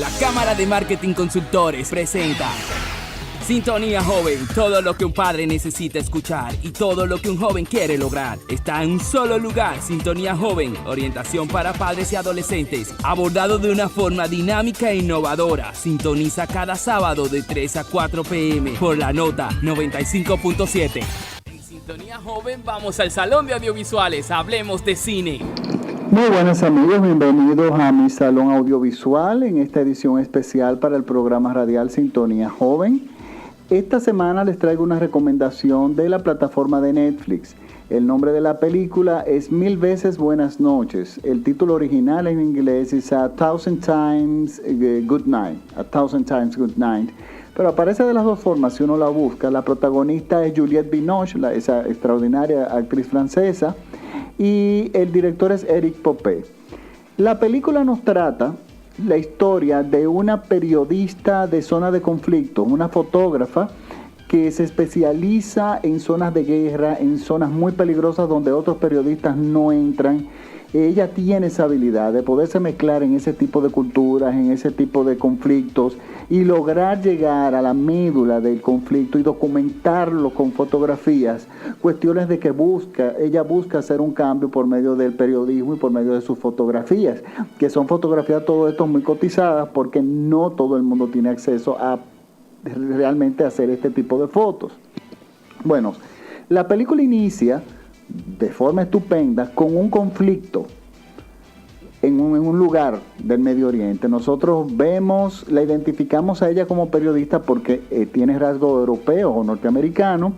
La Cámara de Marketing Consultores presenta Sintonía Joven, todo lo que un padre necesita escuchar y todo lo que un joven quiere lograr. Está en un solo lugar, Sintonía Joven, orientación para padres y adolescentes, abordado de una forma dinámica e innovadora. Sintoniza cada sábado de 3 a 4 p.m. por la nota 95.7. En Sintonía Joven vamos al Salón de Audiovisuales, hablemos de cine. Muy buenos amigos, bienvenidos a mi salón audiovisual en esta edición especial para el programa radial Sintonía Joven. Esta semana les traigo una recomendación de la plataforma de Netflix. El nombre de la película es Mil veces buenas noches. El título original en inglés es A Thousand Times Good Night. A Thousand Times Good Night. Pero aparece de las dos formas si uno la busca. La protagonista es Juliette Binoche, esa extraordinaria actriz francesa. Y el director es Eric Popé. La película nos trata la historia de una periodista de zona de conflicto, una fotógrafa que se especializa en zonas de guerra, en zonas muy peligrosas donde otros periodistas no entran. Ella tiene esa habilidad de poderse mezclar en ese tipo de culturas, en ese tipo de conflictos y lograr llegar a la médula del conflicto y documentarlo con fotografías, cuestiones de que ella busca hacer un cambio por medio del periodismo y por medio de sus fotografías, que son fotografías todo esto muy cotizadas porque no todo el mundo tiene acceso a realmente hacer este tipo de fotos. Bueno, la película inicia de forma estupenda con un conflicto en un lugar del Medio Oriente. Nosotros la identificamos a ella como periodista porque tiene rasgos europeos o norteamericanos.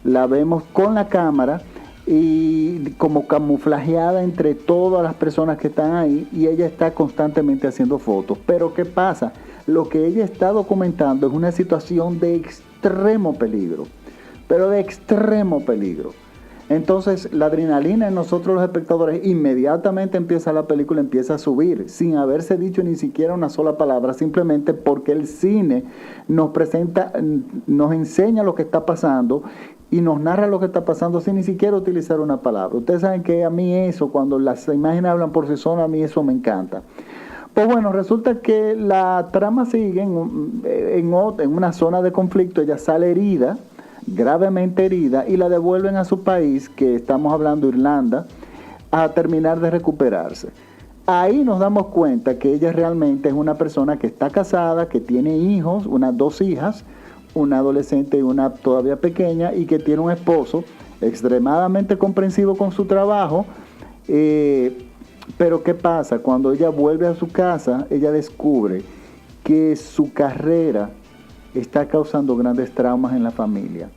La vemos con la cámara y como camuflajeada entre todas las personas que están ahí, y ella está constantemente haciendo fotos. Pero ¿qué pasa? Lo que ella está documentando es una situación de extremo peligro, pero de extremo peligro. Entonces la adrenalina en nosotros los espectadores inmediatamente la película empieza a subir, sin haberse dicho ni siquiera una sola palabra, simplemente porque el cine nos presenta, nos enseña lo que está pasando y nos narra lo que está pasando sin ni siquiera utilizar una palabra. Ustedes saben que a mí eso, cuando las imágenes hablan por sí solas, a mí eso me encanta. Pues bueno, resulta que la trama sigue en una zona de conflicto. Ella sale herida, gravemente herida, y la devuelven a su país, que estamos hablando Irlanda, a terminar de recuperarse. Ahí nos damos cuenta que ella realmente es una persona que está casada, que tiene hijos, dos hijas, una adolescente y una todavía pequeña, y que tiene un esposo extremadamente comprensivo con su trabajo. Pero ¿qué pasa? Cuando ella vuelve a su casa, ella descubre que su carrera está causando grandes traumas en la familia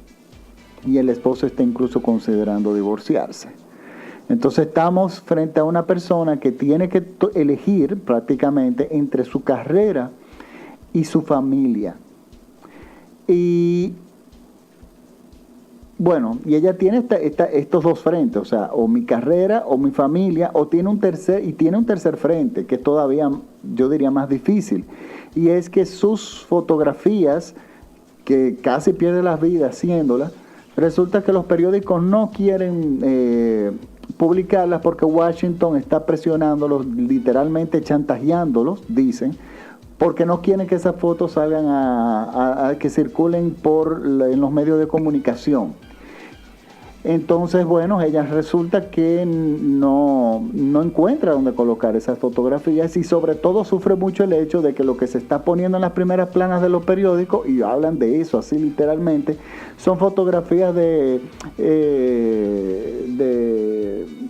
y el esposo está incluso considerando divorciarse. Entonces estamos frente a una persona que tiene que elegir prácticamente entre su carrera y su familia. Y bueno, y ella tiene estos dos frentes, o sea, o mi carrera o mi familia, o tiene un tercer frente, que es todavía, yo diría, más difícil. Y es que sus fotografías, que casi pierde la vida haciéndolas, resulta que los periódicos no quieren publicarlas porque Washington está presionándolos, literalmente chantajeándolos, dicen, porque no quieren que esas fotos salgan a que circulen en los medios de comunicación. Entonces, bueno, ella resulta que no encuentra dónde colocar esas fotografías, y sobre todo sufre mucho el hecho de que lo que se está poniendo en las primeras planas de los periódicos, y hablan de eso así literalmente, son fotografías de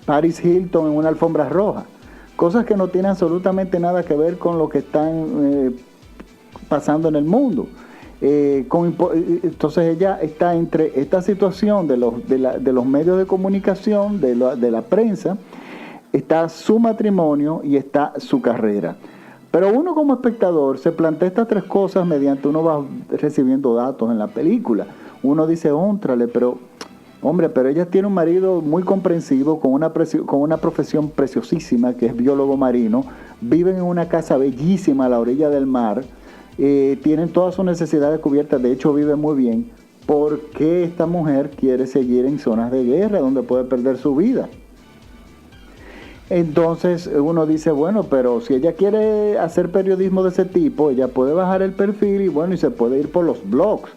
Paris Hilton en una alfombra roja. Cosas que no tienen absolutamente nada que ver con lo que están pasando en el mundo. Entonces ella está entre esta situación de los medios de comunicación, de la prensa, está su matrimonio y está su carrera. Pero uno como espectador se plantea estas tres cosas mediante uno va recibiendo datos en la película. Uno dice, óntrale, pero ella tiene un marido muy comprensivo, con una profesión preciosísima, que es biólogo marino, viven en una casa bellísima a la orilla del mar, tienen todas sus necesidades cubiertas, de hecho vive muy bien. ¿Por qué esta mujer quiere seguir en zonas de guerra donde puede perder su vida? Entonces uno dice, bueno, pero si ella quiere hacer periodismo de ese tipo, ella puede bajar el perfil y se puede ir por los blogs.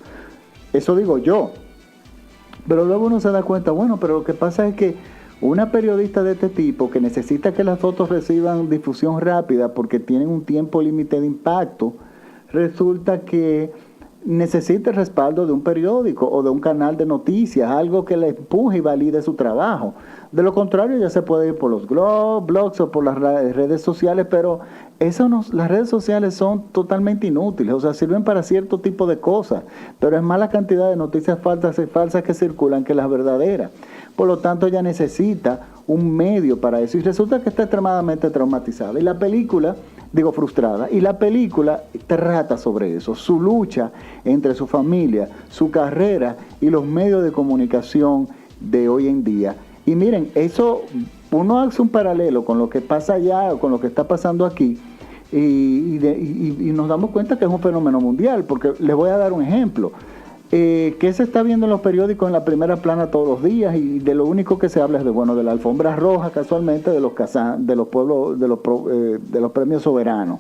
Eso digo yo. Pero luego uno se da cuenta, bueno, pero lo que pasa es que una periodista de este tipo que necesita que las fotos reciban difusión rápida porque tienen un tiempo límite de impacto, resulta que necesita el respaldo de un periódico o de un canal de noticias, algo que le empuje y valide su trabajo. De lo contrario, ya se puede ir por los blogs o por las redes sociales, pero las redes sociales son totalmente inútiles, o sea, sirven para cierto tipo de cosas, pero es más la cantidad de noticias falsas que circulan que las verdaderas. Por lo tanto, ella necesita un medio para eso y resulta que está extremadamente traumatizada. Y la película, frustrada, y la película trata sobre eso, su lucha entre su familia, su carrera y los medios de comunicación de hoy en día. Y miren, eso, uno hace un paralelo con lo que pasa allá, con lo que está pasando aquí, y nos damos cuenta que es un fenómeno mundial, porque les voy a dar un ejemplo. Que se está viendo en los periódicos en la primera plana todos los días, y de lo único que se habla es de la alfombra roja, casualmente, de los pueblos, de los premios soberanos.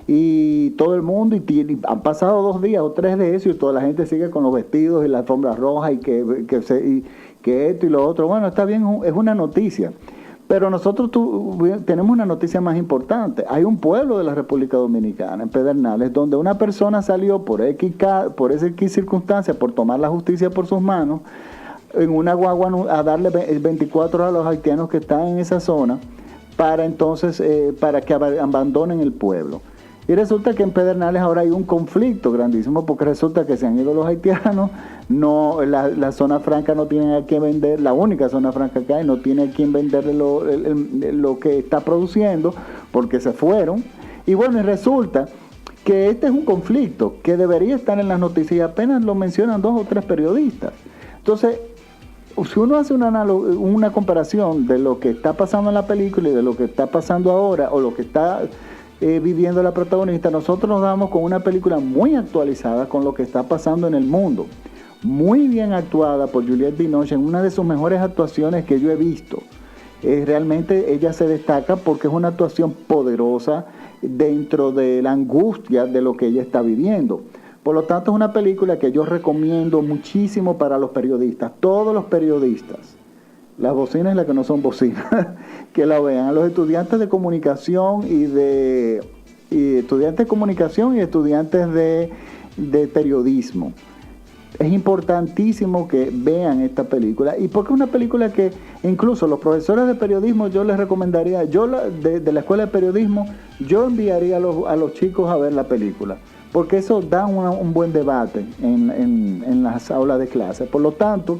Y todo el mundo, y han pasado 2 días o 3 de eso, y toda la gente sigue con los vestidos y la alfombra roja, y que esto y lo otro. Bueno, está bien, es una noticia. Pero nosotros tenemos una noticia más importante. Hay un pueblo de la República Dominicana, en Pedernales, donde una persona salió por esa X circunstancia, por tomar la justicia por sus manos, en una guagua a darle 24 horas a los haitianos que están en esa zona, para que abandonen el pueblo. Y resulta que en Pedernales ahora hay un conflicto grandísimo, porque resulta que se han ido los haitianos, la zona franca no tiene a quién vender, la única zona franca que hay no tiene a quién venderle lo que está produciendo, porque se fueron. Y resulta que este es un conflicto que debería estar en las noticias y apenas lo mencionan 2 o 3 periodistas. Entonces, si uno hace una comparación de lo que está pasando en la película y de lo que está pasando ahora, o lo que está viviendo la protagonista, nosotros nos damos con una película muy actualizada con lo que está pasando en el mundo, muy bien actuada por Juliette Binoche, en una de sus mejores actuaciones que yo he visto. Realmente ella se destaca porque es una actuación poderosa dentro de la angustia de lo que ella está viviendo. Por lo tanto, es una película que yo recomiendo muchísimo para los periodistas, todos los periodistas, las bocinas y las que no son bocinas, que la vean. A los estudiantes de comunicación y estudiantes de periodismo. Es importantísimo que vean esta película, y porque es una película que incluso los profesores de periodismo yo les recomendaría, de la escuela de periodismo, yo enviaría a los chicos a ver la película, porque eso da un buen debate en las aulas de clase. Por lo tanto,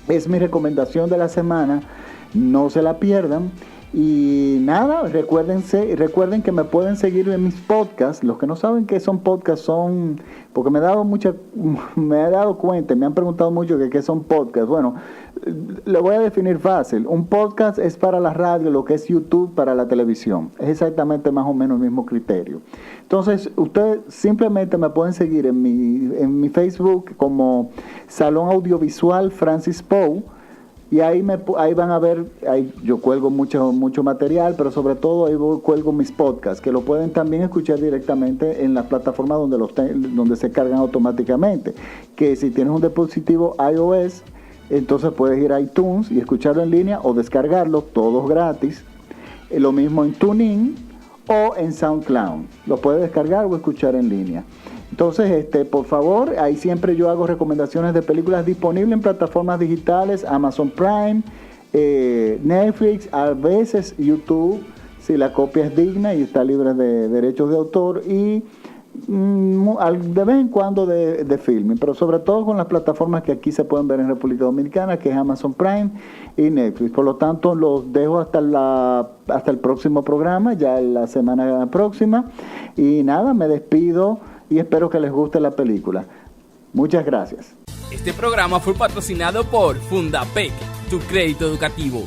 es mi recomendación de la semana, no se la pierdan. Y nada, recuerden que me pueden seguir en mis podcasts. Los que no saben qué son podcasts porque me he dado cuenta, me han preguntado mucho qué son podcasts. Bueno, lo voy a definir fácil. Un podcast es para la radio, lo que es YouTube para la televisión. Es exactamente más o menos el mismo criterio. Entonces, ustedes simplemente me pueden seguir en mi Facebook como Salón Audiovisual Francis Pou. Y ahí van a ver, yo cuelgo mucho material, pero sobre todo ahí cuelgo mis podcasts, que lo pueden también escuchar directamente en las plataformas donde se cargan automáticamente. Que si tienes un dispositivo iOS, entonces puedes ir a iTunes y escucharlo en línea o descargarlo, todos gratis. Lo mismo en TuneIn o en SoundCloud. Lo puedes descargar o escuchar en línea. Entonces, por favor, ahí siempre yo hago recomendaciones de películas disponibles en plataformas digitales, Amazon Prime, Netflix, a veces YouTube, si la copia es digna y está libre de derechos de autor, y de vez en cuando de filming, pero sobre todo con las plataformas que aquí se pueden ver en República Dominicana, que es Amazon Prime y Netflix. Por lo tanto, los dejo hasta el próximo programa, ya la semana próxima, y nada, me despido y espero que les guste la película. Muchas gracias. Este programa fue patrocinado por Fundapec, tu crédito educativo.